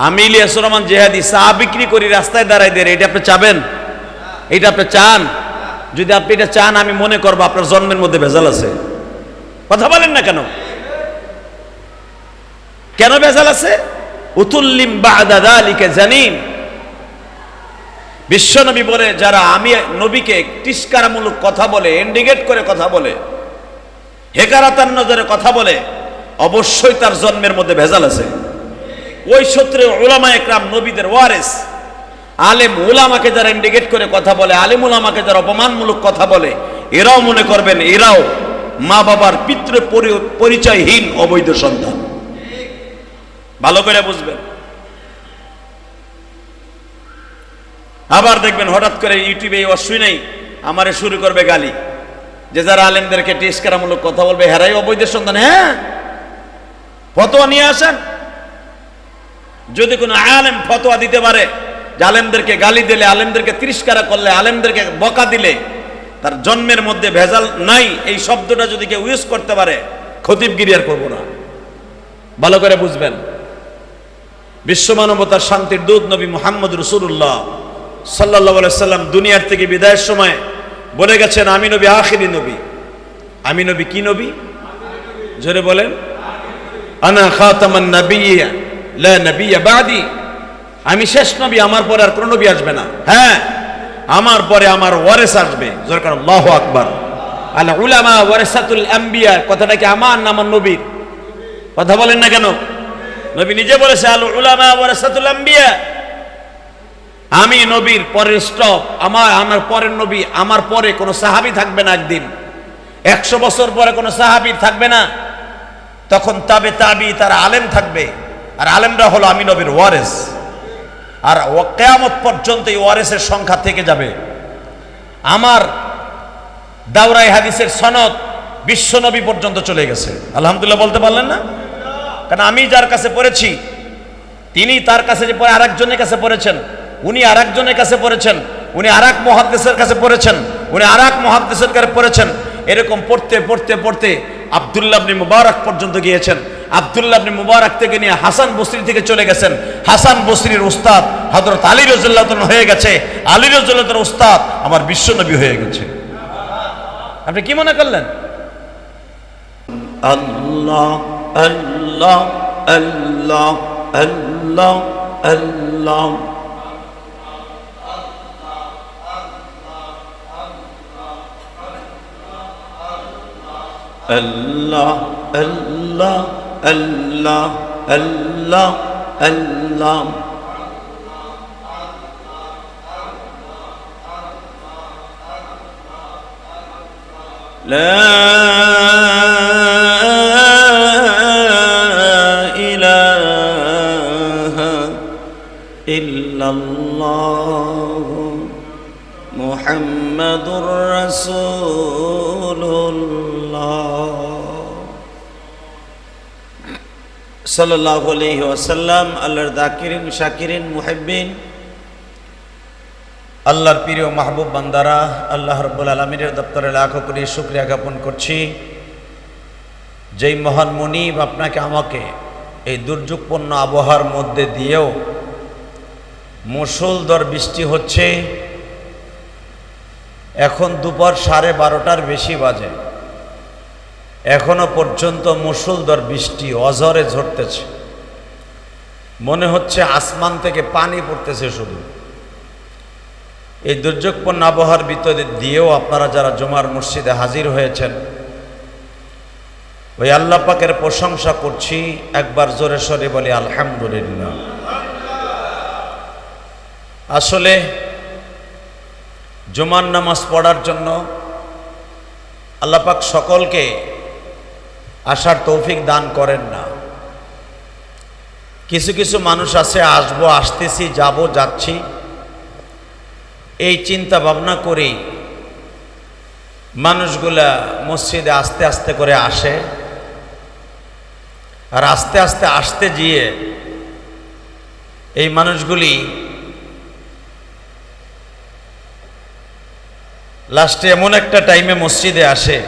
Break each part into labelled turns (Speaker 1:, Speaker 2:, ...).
Speaker 1: আমি ইলিয়াসুর রহমান জিহাদি চা বিক্রি করি রাস্তায় দাঁড়াই দিয়ে, এটা আপনি চাবেন? এটা আপনি চান? যদি আপনি এটা চান, আমি মনে করবো আপনার জন্মের মধ্যে ভেজাল আছে। কথা বলেন না কেন? কেন ভেজাল আছে? উতুল্লিম বা'দা যালিকা জানিন। বিশ্বনবী বলে, যারা আমি নবীকে তিরস্কারমূলক কথা বলে, ইন্ডিকেট করে কথা বলে, হেকারাতান নজরে কথা বলে, অবশ্যই তার জন্মের মধ্যে ভেজাল আছে। ওই সূত্রে উলামা একরাম, নবীদের ওয়ারিস আলেম উলামাকে যারা ইন্ডিকেট করে কথা বলে, আলেম উলামাকে যারা অপমানমূলক কথা বলে, এরাও মনে করবেন এরাও মা বাবার পিতৃ পরিচয়হীন অবৈধ সন্তান। ভালো করে বুঝবেন। আবার দেখবেন হঠাৎ করে ইউটিউবে এই অশ্বিন নেই আমারে শুরু করবে গালি, যে যারা আলেমদেরকে তিরস্কারমূলক কথা বলবে হেরাই অবৈধ সন্তান। হ্যাঁ, ফতোয়া নিয়ে আসেন। যদি কোনো আলেম ফতোয়া দিতে পারে যে আলেমদেরকে গালি দিলে, আলেমদেরকে তিরস্কার করলে, আলেমদেরকে বকা দিলে তার জন্মের মধ্যে ভেজাল নাই, এই শব্দটা যদি কেউ ইউজ করতে পারে, খতিবগিরি আর করবো না। ভালো করে বুঝবেন। বিশ্ব মানবতার শান্তির দূত নবী মুহাম্মদ রাসূলুল্লাহ সাল্লাল্লাহু আলাইহি সাল্লাম দুনিয়ার থেকে বিদায়ের সময় বলে গেছেন, আমি নবী আখিরি নবী। আমি নবী কি নবী? জোরে বলেন। আনা খাতামান নাবিয়্যিন লা নাবিয়্যা বাদি। আমি শেষ নবী, আমার পরে আর কোন নবী আসবে না। হ্যাঁ, আমার পরে আমার ওয়ারিস আসবে। জোরে কারণ আল্লাহু আকবার। আল উলামা ওয়ারাসাতুল আম্বিয়া, কথাটা কি আমার না আমার নবীর? কথা বলেন না কেন? নবী নিজে বলেছে, আল উলামা ওয়ারাসাতুল আম্বিয়া, আমি নবীর পরের স্টপ, আমার পরের নবী, আমার পরে কোনো সাহাবী থাকবে না। একদিন 100 বছর পরে কোনো সাহাবী থাকবে না। তখন তাবে তাবি, তারা আলেম থাকবে, আর আলেমরা হলো আমি নবীর ওয়ারিস। আর কিয়ামত পর্যন্ত এই ওয়ারিসের সংখ্যা থেকে যাবে। আমার দাওরাই হাদিসের সনদ বিশ্ব নবী পর্যন্ত চলে গেছে। আলহামদুলিল্লাহ বলতে পারলেন না? কারণ আমি যার কাছে পড়েছি, তিনি তার কাছে যে পরে আরেকজনের কাছে পড়েছেন, উনি আরেকজনের কাছে পড়েছেন, উনি আরেক মুহাদ্দিসের কাছে পড়েছেন, উনি আরেক মুহাদ্দিসের কাছে পড়েছেন। এরকম পড়তে পড়তে পড়তে আব্দুল্লাহ ইবনে মুবারক পর্যন্ত গিয়েছেন। আব্দুল্লাহ ইবনে মুবারক থেকে নিয়ে হাসান বসরি থেকে চলে গেছেন। হাসান বসরির উস্তাদ হযরত আলী রাদিয়াল্লাহু তাআলা হয়ে গেছে। আলী রাদিয়াল্লাহু তাআলার উস্তাদ আমার বিশ্বনবী হয়ে গেছে। আপনি কি মনে করলেন? আল্লাহ আল্লাহ আল্লাহ আল্লাহ আল্লাহ। আল্লাহ আল্লাহ আল্লাহ আল্লাহ আল্লাহ। লা ইলাহা ইল্লাল্লাহ মুহাম্মাদুর রাসূলুল্লাহ সাল্লাল্লাহু আলাইহি ওয়াসাল্লাম। আল্লাহর যাকিরিন, শাকিরিন, মুহিব্বিন, আল্লাহর প্রিয় মাহবুব বান্দারা, আল্লাহ রাব্বুল আলামিনের দপ্তরে লাখো কোটি শুকরিয়া জ্ঞাপন করছি, যেই মহান মুনিব আপনাকে আমাকে এই দুর্যোগপূর্ণ আবহাওয়ার মধ্যে দিয়েও মুষলধারে বৃষ্টি হচ্ছে। এখন দুপুর 12:30 বেশি বাজে, এখনো পর্যন্ত মুষলধারে বৃষ্টি অঝরে ঝরতেছে। মনে হচ্ছে আসমান থেকে পানি পড়তেছে শুধু। এই দুর্যোগপূর্ণ আবহাওয়ার ভিতরে দিয়েও আপনারা যারা জুমার মসজিদে হাজির হয়েছেন, ওই আল্লাহ পাকের প্রশংসা করছি। একবার জোরে সরে বলি আলহামদুলিল্লাহ। আসলে জুমার নামাজ পড়ার জন্য আল্লাহ পাক সকলকে আসার তৌফিক দান করেন না। কিছু কিছু মানুষ আছে, আসবো, আসতেছি, যাব, যাচ্ছি, এই চিন্তা ভাবনা করেই মানুষগুলা মসজিদে আস্তে আস্তে করে আসে। আর আস্তে আস্তে আসতে গিয়ে এই মানুষগুলি লাস্টে এমন একটা টাইমে মসজিদে আসে,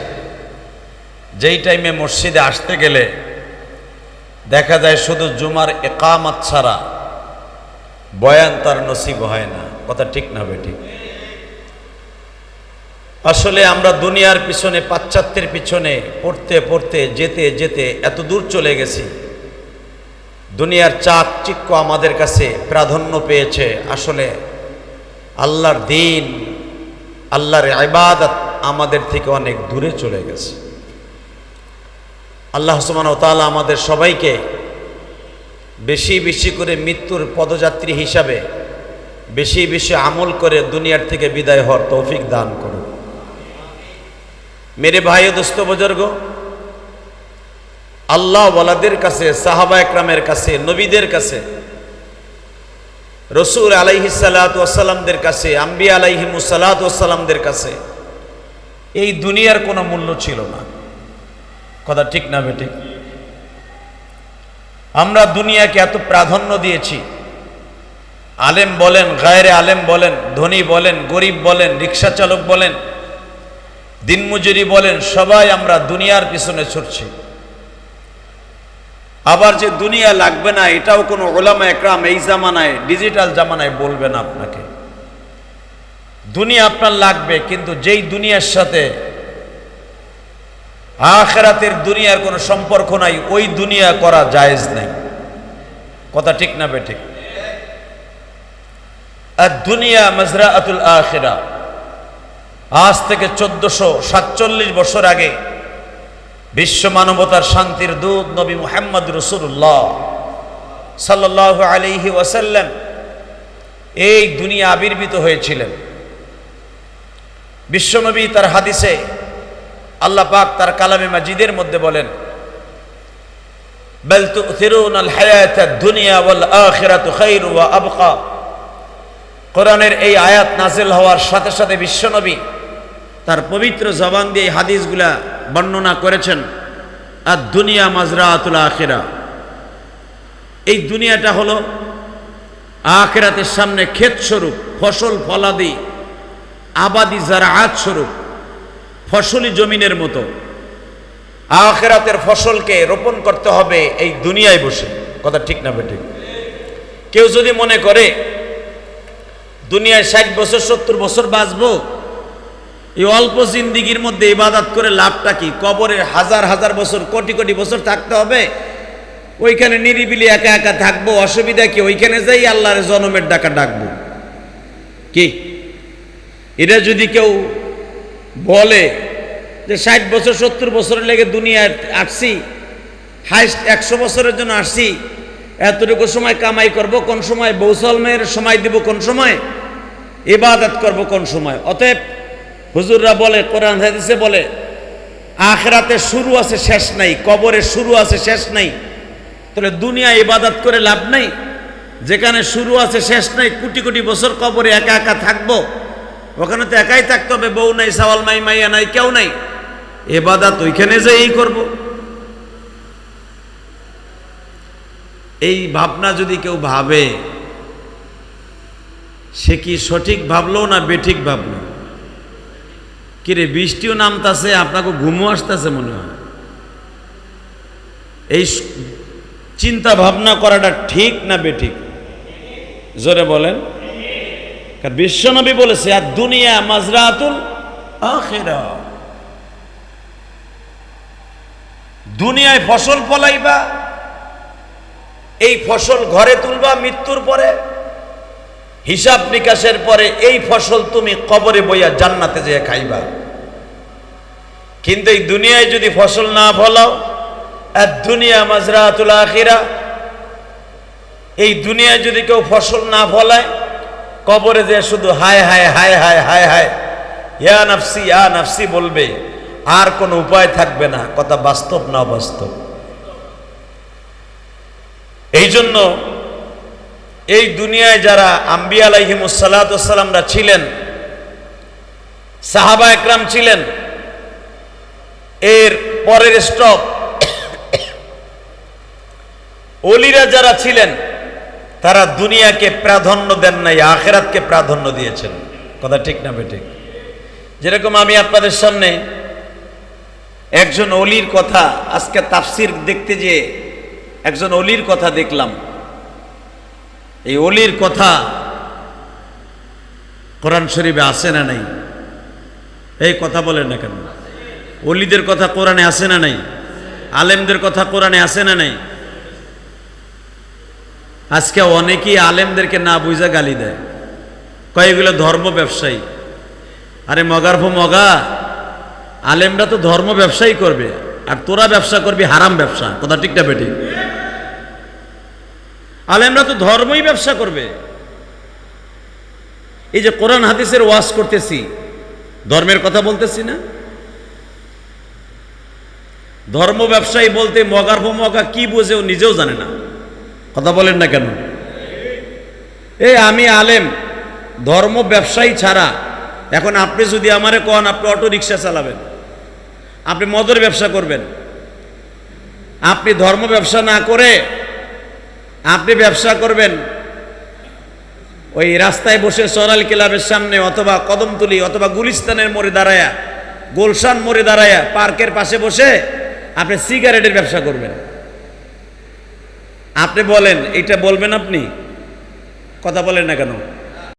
Speaker 1: যেই টাইমে মসজিদে আসতে গেলে দেখা যায় শুধু জুমার ইকামত ছাড়া বয়ান তার নসিব হয় না। কথা ঠিক না বেঠিক? আসলে আমরা দুনিয়ার পিছনে, পাশ্চাত্যের পিছনে পড়তে পড়তে যেতে যেতে এত দূর চলে গেছি, দুনিয়ার চাকচিক্য আমাদের কাছে প্রাধান্য পেয়েছে। আসলে আল্লাহর দ্বীন, আল্লাহর ইবাদত আমাদের থেকে অনেক দূরে চলে গেছে। আল্লাহ সুবহানাহু ওয়া তাআলা আমাদের সবাইকে বেশি বেশি করে মৃত্যুর পদযাত্রী হিসাবে বেশি বেশি আমল করে দুনিয়ার থেকে বিদায় হওয়ার তৌফিক দান করুন। মেরে ভাই ও দোস্ত বুজুর্গ, আল্লাহ ওয়ালাদের কাছে, সাহাবা একরামের কাছে, নবীদের কাছে, রসুল আলাইহিস সালাতু ওয়াস সালামদের কাছে, আম্বিয়া আলাইহিমুস সালাতু ওয়াস সালামদের কাছে এই দুনিয়ার কোনো মূল্য ছিল না। কথা ঠিক না বেঠিক? আমরা দুনিয়াকে এত প্রাধান্য দিয়েছি। আলেম বলেন, গায়রে আলেম বলেন, ধনী বলেন, গরিব বলেন, রিক্সা চালক বলেন, দিনমজুরি বলেন, সবাই আমরা দুনিয়ার পিছনে ছুটছি। আবার যে দুনিয়া লাগবে না এটাও কোনো উলামা একরাম এই জামানায়, ডিজিটাল জামানায় বলবে না আপনাকে। দুনিয়া আপনার লাগবে, কিন্তু যেই দুনিয়ার সাথে আখিরাতের দুনিয়ার কোনো সম্পর্ক নাই, ওই দুনিয়া করা জায়েজ নাই। কথা ঠিক না বেঠিক? আর দুনিয়া মাজরাআতুল আখিরা। আজ থেকে 1447 বছর আগে বিশ্ব মানবতার শান্তির দূত নবী মুহাম্মদ রাসূলুল্লাহ সাল্লাল্লাহু আলাইহি ওয়াসাল্লাম এই দুনিয়া আবির্ভূত হয়েছিলেন। বিশ্বনবী তার হাদিসে, আল্লাহ পাক তার কালামে মাজিদের মধ্যে বলেন, বাল তু'থিরুনাল হায়াতাদ দুনিয়া ওয়াল আখিরাতু খায়রু ওয়া আবকা। কোরআনের এই আয়াত নাজিল হওয়ার সাথে সাথে বিশ্বনবী তার পবিত্র জবান দিয়ে এই হাদিসগুলা বর্ণনা করেছেন। আর দুনিয়া মাজরাআতুল আখিরা, এই দুনিয়াটা হলো আখিরাতের সামনে ক্ষেত স্বরূপ, ফসল ফলাদি আবাদি জারাআত স্বরূপ, ফসলি জমিনের মতো। আখিরাতের ফসলকে রোপণ করতে হবে এই দুনিয়ায় বসে। কথা ঠিক না বেঠিক? কেউ যদি মনে করে দুনিয়ায় 60 বছর 70 বছর বাঁচবো, এই অল্প জিন্দিগির মধ্যে ইবাদত করে লাভটা কি? কবরে হাজার হাজার বছর, কোটি কোটি বছর থাকতে হবে, ওইখানে নিরিবিলি একা একা থাকবো, অসুবিধা কি? ওইখানে যাই আল্লাহর জনমের ডাকা ডাকবো কি? এটা যদি কেউ বলে যে 60 বছর 70 বছরের লেগে দুনিয়ায় আসছি, হাইস্ট 100 বছরের জন্য আসছি, এতটুকু সময় কামাই করব কোন সময়, বৌসলমের সময় দিব কোন সময়, ইবাদত করব কোন সময়? অতএব হুজুররা বলে, কোরআন হাদিসে বলে, আখিরাতে শুরু আছে শেষ নাই, কবরে শুরু আছে শেষ নাই। তাহলে দুনিয়া ইবাদত করে লাভ নাই? যেখানে শুরু আছে শেষ নাই, কোটি কোটি বছর কবরে একা একা থাকবো, ওখানে তো একাই থাকতে হবে, বউ নাই, সাওয়াল নাই, মাইয়া নাই, কেউ নাই, ইবাদত ওইখানে যেই করব। এই ভাবনা যদি কেউ ভাবে, সে কি সঠিক ভাবলো না বেঠিক ভাবলো? কিরে বৃষ্টিও নামতাছে, আপনাকে ঘুমও আসতেছে মনে হয়। এই চিন্তা ভাবনা করাটা ঠিক না বেঠিক? জোরে বলেন। কারণ বিশ্বনবী বলেছে, আর দুনিয়া মাজরাতুল আখিরা, দুনিয়ায় ফসল ফলাইবা, এই ফসল ঘরে তুলবা মৃত্যুর পরে, হিসাব নিকাশের পরে এই ফসল তুমি কবরে বইয়া জান্নাতে যেয়ে খাইবা। কিন্তু এই দুনিয়ায় যদি ফসল না ফলাও, আর দুনিয়া মাজরাতুল আখিরা, এই দুনিয়ায় যদি কেউ ফসল না ফলায়, কবরে যে শুধু হায় হায় হায় হায় হায় হায়, ইয়া নাফসি ইয়া নাফসি বলবে, আর কোনো উপায় থাকবে না। কথা বাস্তব না বাস্তব? এই জন্য এই দুনিয়ায় যারা আম্বিয়া আলাইহিমুস সালাতু ওয়াস সালামরা ছিলেন, সাহাবা একরাম ছিলেন, এর পরের স্টপ ওলিরা যারা ছিলেন, তারা দুনিয়াকে প্রাধান্য দেন নাই, আখিরাতকে প্রাধান্য দিয়েছেন। কথা ঠিক না বেঠিক? যেরকম আমি আপনাদের সামনে একজন ওলির কথা, আজকে তাফসির দেখতে যেয়ে একজন ওলির কথা দেখলাম। এই অলির কথা কোরআন শরীফে আছে না নাই? এই কথা বলেন না কেন? অলিদের কথা কোরআনে আছে না নাই? আলেমদের কথা কোরআনে আছে না নাই? আজকে অনেকেই আলেমদেরকে না বুঝা গালি দেয়, কয় এগুলো ধর্ম ব্যবসায়ী। আরে মগার ভো মগা, আলেমরা তো ধর্ম ব্যবসায়ী করবে, আর তোরা ব্যবসা করবি হারাম ব্যবসা। কথা ঠিক না বেটি? আলেমরা তো ধর্মই ব্যবসা করবে। এই যে কোরআন হাদিসের ওয়াজ করতেছি, ধর্মের কথা বলতেছি না? ধর্ম ব্যবসায়ী বলতে মগার ভো মগা কি বোঝে ও নিজেও জানে না। কথা বলেন না কেন? এই আমি আলেম, ধর্ম ব্যবসায়ী ছাড়া। এখন আপনি যদি আমারে কন আপনি অটো রিক্সা চালাবেন, আপনি মদের ব্যবসা করবেন, আপনি ধর্ম ব্যবসা না করে আপনি ব্যবসা করবেন ওই রাস্তায় বসে সরাল ক্লাবের সামনে, অথবা কদমতলি, অথবা গুলিস্তানের মোড়ে দাঁড়ায়া, গোলশান মোড়ে দাঁড়ায়া, পার্কের পাশে বসে আপনি সিগারেটের ব্যবসা করবেন, আপনি বলেন এটা বলবেন আপনি? কথা বলেন না কেন?